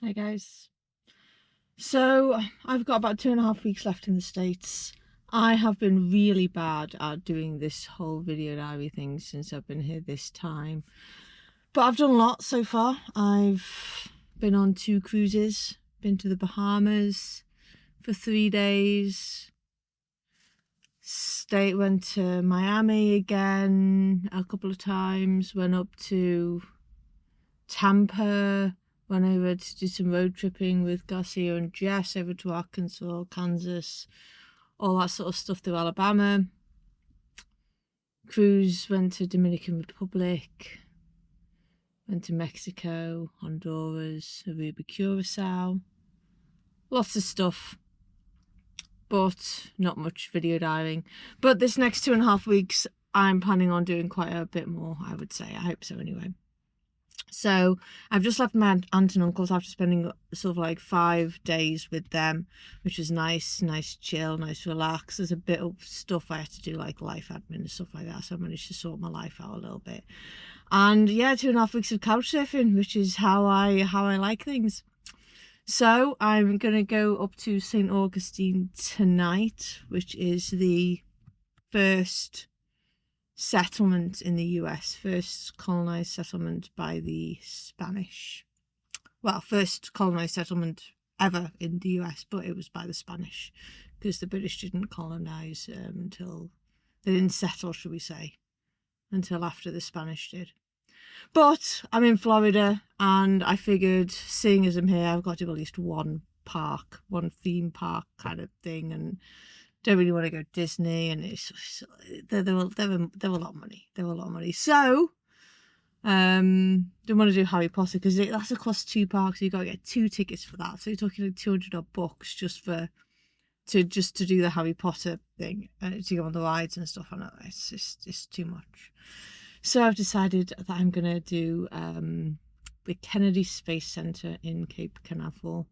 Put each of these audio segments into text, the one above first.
Hi guys. So I've got about 2.5 weeks left in the States. I have been really bad at doing this whole video diary thing since I've been here this time. But I've done a lot so far. I've been on 2 cruises, been to the Bahamas for 3 days, went to Miami again a couple of times, went up to Tampa, went over to do some road tripping with Garcia and Jess over to Arkansas, Kansas, all that sort of stuff through Alabama. Cruise went to Dominican Republic, went to Mexico, Honduras, Aruba, Curacao. Lots of stuff, but not much video diving. But this next 2.5 weeks, I'm planning on doing quite a bit more, I would say. I hope so anyway. So I've just left my aunt and uncles after spending sort of like 5 days with them, which was nice chill, nice relax. There's a bit of stuff I had to do, like life admin and stuff like that, so I managed to sort my life out a little bit. And yeah, 2.5 weeks of couchsurfing, which is how I like things. So I'm gonna go up to St. Augustine tonight, which is the first settlement in the US, first colonized settlement by the Spanish. Well, first colonized settlement ever in the US, but it was by the Spanish, because the British didn't colonize until, they didn't settle, should we say, until after the Spanish did. But I'm in Florida, and I figured, seeing as I'm here, I've got to do at least one theme park kind of thing, and don't really want to go to Disney, and they were a lot of money. They were a lot of money. So don't want to do Harry Potter because that's across 2 parks. You've got to get 2 tickets for that. So you're talking like 200 odd bucks just to do the Harry Potter thing, to go on the rides and stuff. I know it's too much. So I've decided that I'm gonna do the Kennedy Space Center in Cape Canaveral,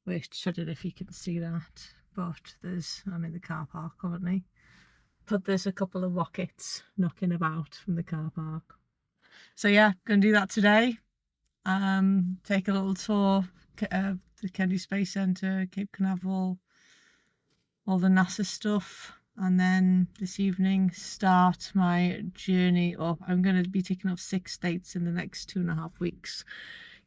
which I don't know if you can see that. But I'm in the car park currently, but there's a couple of rockets knocking about from the car park. So yeah, gonna do that today. Take a little tour of the Kennedy Space Center, Cape Canaveral, all the NASA stuff, and then this evening start my journey up. I'm going to be taking off 6 states in the next 2.5 weeks,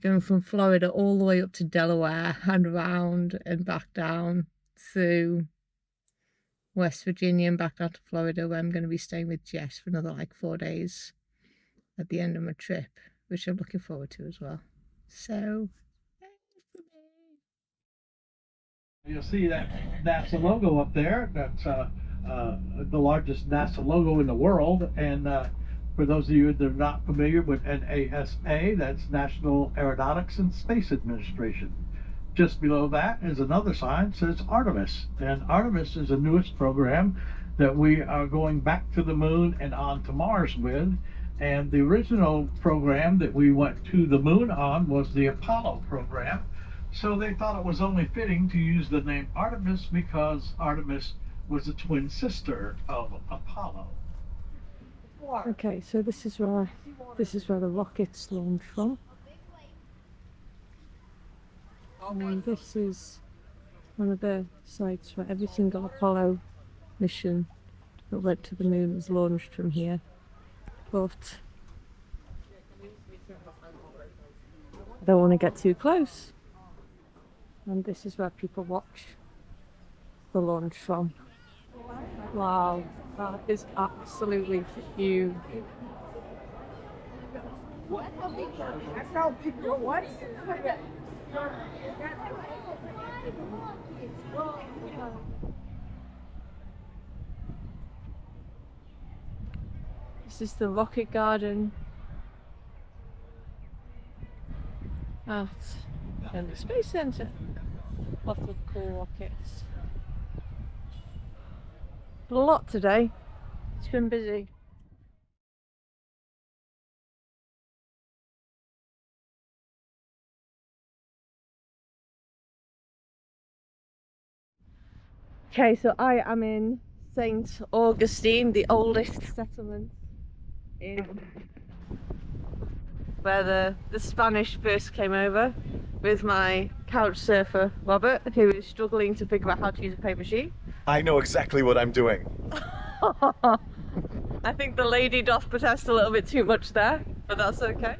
going from Florida all the way up to Delaware and around and back down through West Virginia and back down to Florida, where I'm going to be staying with Jess for another like 4 days at the end of my trip, which I'm looking forward to as well. So you'll see that NASA logo up there. That's the largest NASA logo in the world. And for those of you that are not familiar with NASA, that's National Aeronautics and Space Administration. Just below that is another sign that says Artemis. And Artemis is the newest program that we are going back to the moon and on to Mars with. And the original program that we went to the moon on was the Apollo program. So they thought it was only fitting to use the name Artemis because Artemis was a twin sister of Apollo. okay, so this is where the rockets launch from. And this is one of the sites where every single Apollo mission that went to the moon was launched from here. But I don't want to get too close. And this is where people watch the launch from. Wow, that is absolutely huge. What? This is the rocket garden at the Space Center. Lots of cool rockets. But a lot today. It's been busy. Okay, so I am in St. Augustine, the oldest settlement in where the Spanish first came over with my couch surfer Robert, who is struggling to figure out how to use a paper sheet. I know exactly what I'm doing. I think the lady doth protest a little bit too much there, but that's okay.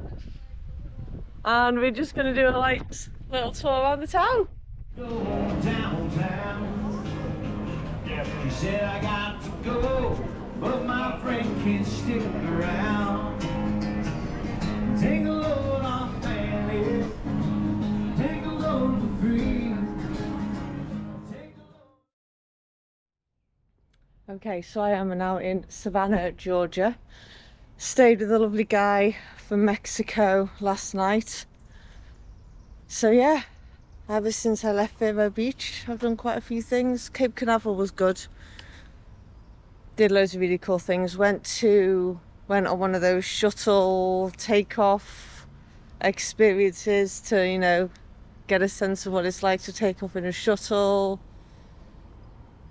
And we're just going to do a light little tour around the town. Downtown. She said I got to go, but my friend can't stick around. Take a load off Fanny, take a load for free. Okay, so I am now in Savannah, Georgia. Stayed with a lovely guy from Mexico last night. So yeah, ever since I left Vero Beach, I've done quite a few things. Cape Canaveral was good. Did loads of really cool things. Went on one of those shuttle takeoff experiences to, you know, get a sense of what it's like to take off in a shuttle.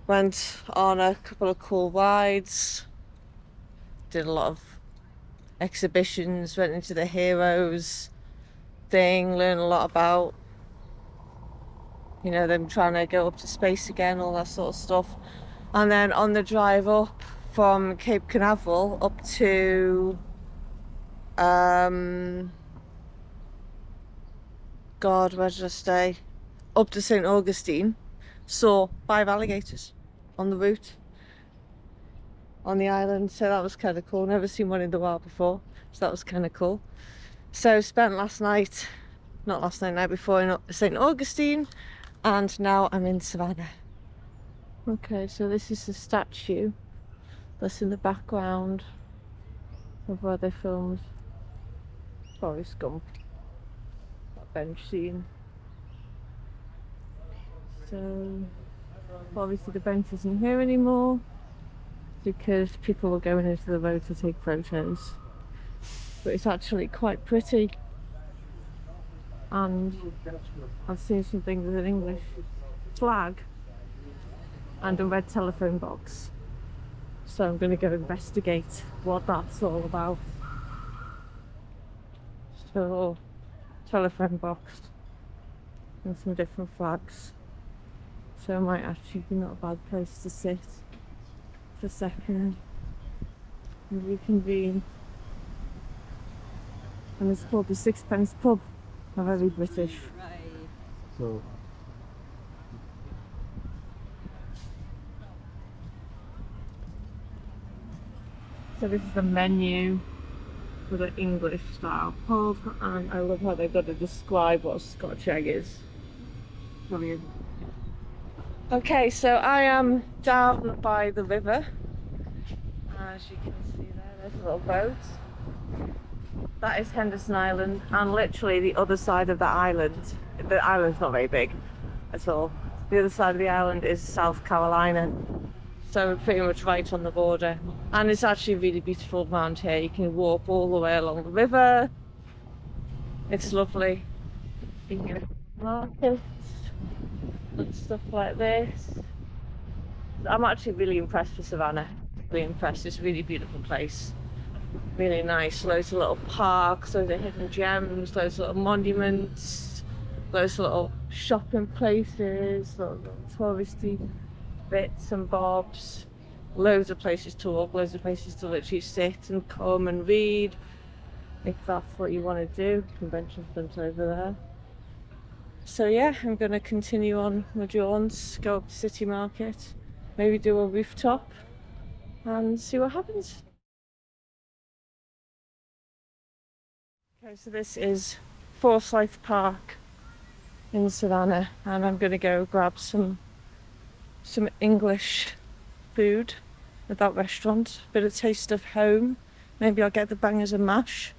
Went on a couple of cool rides. Did a lot of exhibitions, went into the heroes thing, learned a lot about, you know, them trying to go up to space again, all that sort of stuff. And then on the drive up from Cape Canaveral up to God, where did I stay? Up to St. Augustine, saw 5 alligators on the route on the island, so that was kind of cool. Never seen one in the wild before, so that was kind of cool. So spent night before in St. Augustine, and now I'm in Savannah. Okay, so this is the statue that's in the background of where they filmed Forrest Gump, that bench scene. So obviously the bench isn't here anymore because people were going into the road to take photos, but it's actually quite pretty, and I've seen some things with an English flag and a red telephone box, so I'm going to go investigate what that's all about. So, telephone box and some different flags, so it might actually be not a bad place to sit for a second and reconvene. And it's called the Sixpence Pub, a very British. So this is the menu for the English style pub, and I love how they've got to describe what a Scotch egg is. Brilliant. Okay, so I am down by the river. As you can see there's a little boat. That is Henderson Island, and literally the other side of the island's not very big at all. The other side of the island is South Carolina. So we're pretty much right on the border, and it's actually really beautiful around here. You can walk all the way along the river. It's lovely. You can go to markets and stuff like this. I'm actually really impressed with Savannah. Really impressed. It's a really beautiful place. Really nice. Loads of little parks, loads of hidden gems, loads of little monuments, loads of little shopping places, little touristy bits and bobs, loads of places to walk, loads of places to literally sit and come and read if that's what you want to do. Convention centre over there. So yeah, I'm going to continue on my jaunts, go up to City Market, maybe do a rooftop and see what happens. Okay, so this is Forsyth Park in Savannah, and I'm going to go grab some English food at that restaurant. Bit of taste of home. Maybe I'll get the bangers and mash.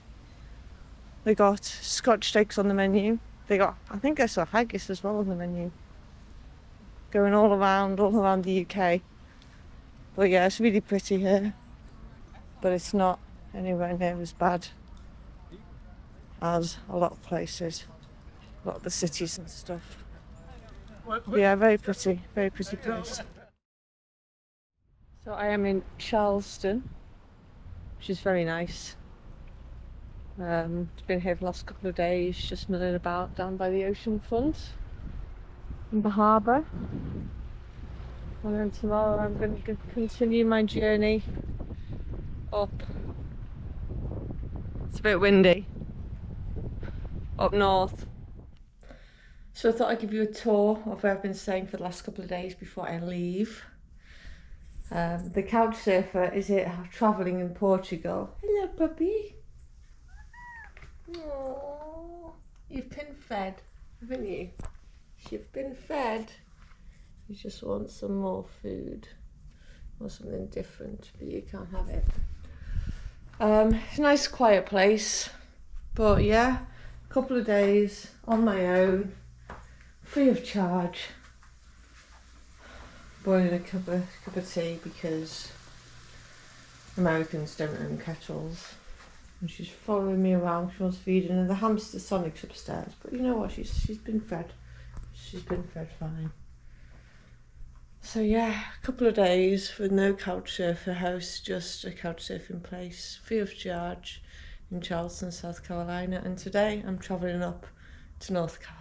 They got Scotch steaks on the menu. I think I saw haggis as well on the menu. Going all around the UK. But yeah, it's really pretty here. But it's not anywhere near as bad as a lot of places. A lot of the cities and stuff. Yeah, very pretty place. So I am in Charleston, which is very nice. Been here for the last couple of days, just milling about down by the ocean front in the harbour. And then tomorrow I'm going to continue my journey up. It's a bit windy up north. So I thought I'd give you a tour of where I've been staying for the last couple of days before I leave. The couchsurfer is here travelling in Portugal. Hello, puppy. Aww. You've been fed, haven't you? You've been fed. You just want some more food or something different, but you can't have it. It's a nice quiet place, but yeah, a couple of days on my own, free of charge. Boiling a cup of tea because Americans don't own kettles. And she's following me around. She wants feeding, and the hamster Sonic's upstairs. But you know what? She's been fed. She's been fed fine. So yeah, a couple of days with no couchsurfer house, just a couchsurfing place, free of charge in Charleston, South Carolina. And today I'm travelling up to North Carolina.